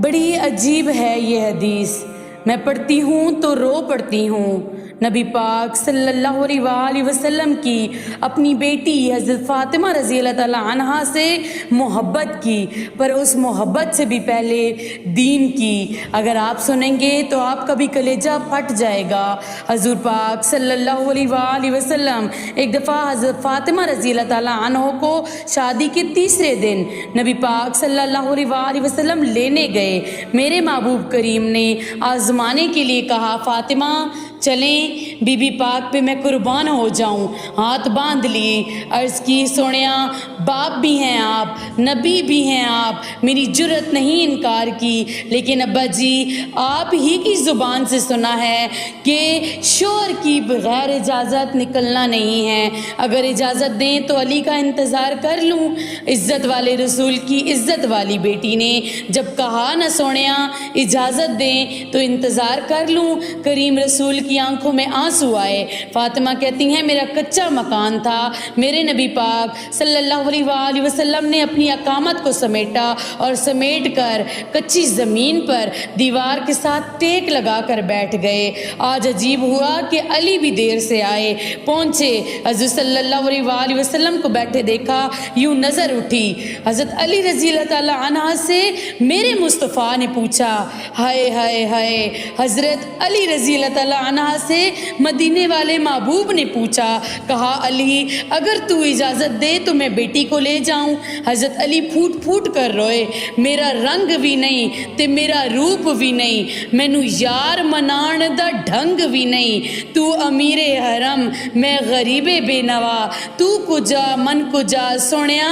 بڑی عجیب ہے یہ حدیث، میں پڑھتی ہوں تو رو پڑتی ہوں۔ نبی پاک صلی اللہ علیہ وآلہ وسلم کی اپنی بیٹی حضرت فاطمہ رضی اللہ تعالیٰ عنہا سے محبت کی، پر اس محبت سے بھی پہلے دین کی۔ اگر آپ سنیں گے تو آپ کا بھی کلیجہ پھٹ جائے گا۔ حضور پاک صلی اللہ علیہ وآلہ وسلم ایک دفعہ حضرت فاطمہ رضی اللہ تعالیٰ عنہ کو شادی کے تیسرے دن نبی پاک صلی اللہ علیہ وآلہ وسلم لینے گئے۔ میرے محبوب کریم نے آزمانے کے لیے کہا، فاطمہ چلیں بی بی پاک پہ میں قربان ہو جاؤں۔ ہاتھ باندھ لیے، عرض کی، سونیا باپ بھی ہیں آپ، نبی بھی ہیں آپ، میری جرت نہیں انکار کی، لیکن ابا جی آپ ہی کی زبان سے سنا ہے کہ شوہر کی بغیر اجازت نکلنا نہیں ہے، اگر اجازت دیں تو علی کا انتظار کر لوں۔ عزت والے رسول کی عزت والی بیٹی نے جب کہا نہ سونیا اجازت دیں تو انتظار کر لوں، کریم رسول کی آنکھوں میں آنسو آئے۔ فاطمہ کہتی ہیں میرا کچا مکان تھا، میرے نبی پاک صلی اللہ علیہ وآلہ وسلم نے اپنی اقامت کو سمیٹا اور سمیٹ کر کچی زمین پر دیوار کے ساتھ ٹیک لگا کر بیٹھ گئے۔ آج عجیب ہوا کہ علی بھی دیر سے آئے، پہنچے، حضرت صلی اللہ علیہ وآلہ وسلم کو بیٹھے دیکھا، یوں نظر اٹھی حضرت علی رضی اللہ تعالیٰ عنہ سے۔ میرے مصطفیٰ نے پوچھا، ہائے ہائے ہائے، حضرت علی رضی اللہ تعالیٰ عنہ سے مدینے والے محبوب نے پوچھا، کہا علی اگر تو اجازت دے تو میں بیٹی کو لے جاؤں۔ حضرت علی پھوٹ پھوٹ کر روئے، میرا رنگ بھی نہیں تے میرا روپ بھی نہیں، مینو یار منان دا ڈھنگ بھی نہیں، تو امیر حرم میں غریب بے نوا، تو کجا من کجا، سونیا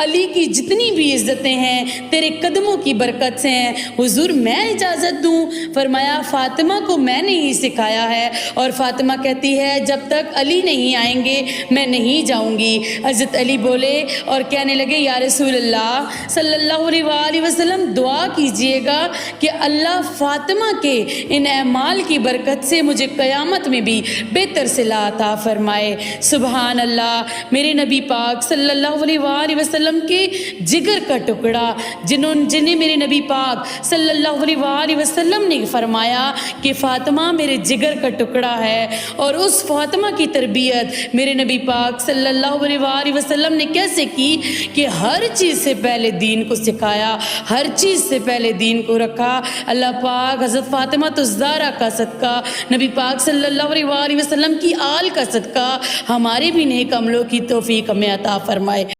علی کی جتنی بھی عزتیں ہیں تیرے قدموں کی برکت سے ہیں، حضور میں اجازت دوں؟ فرمایا فاطمہ کو میں نے ہی سکھایا ہے، اور فاطمہ کہتی ہے جب تک علی نہیں آئیں گے میں نہیں جاؤں گی۔ حضرت علی بولے اور کہنے لگے، یا رسول اللہ صلی اللہ علیہ وآلہ وسلم دعا کیجئے گا کہ اللہ فاطمہ کے ان اعمال کی برکت سے مجھے قیامت میں بھی بہتر صلہ عطا فرمائے۔ سبحان اللہ، میرے نبی پاک صلی اللہ علیہ وآلہ وسلم کے جگر کا ٹکڑا، جنہیں میرے نبی پاک صلی اللہ علیہ وآلہ وسلم نے فرمایا کہ فاطمہ میرے جگر کا ٹکڑا ہے، اور اس فاطمہ کی تربیت میرے نبی پاک صلی اللہ علیہ وآلہ وسلم نے کیسے کی کہ ہر چیز سے پہلے دین کو سکھایا، ہر چیز سے پہلے دین کو رکھا۔ اللہ پاک حضرت فاطمہ الزہرا کا صدقہ، نبی پاک صلی اللہ علیہ وآلہ وسلم کی آل کا صدقہ ہمارے بھی نیک عملوں کی توفیق ہمیں عطا فرمائے۔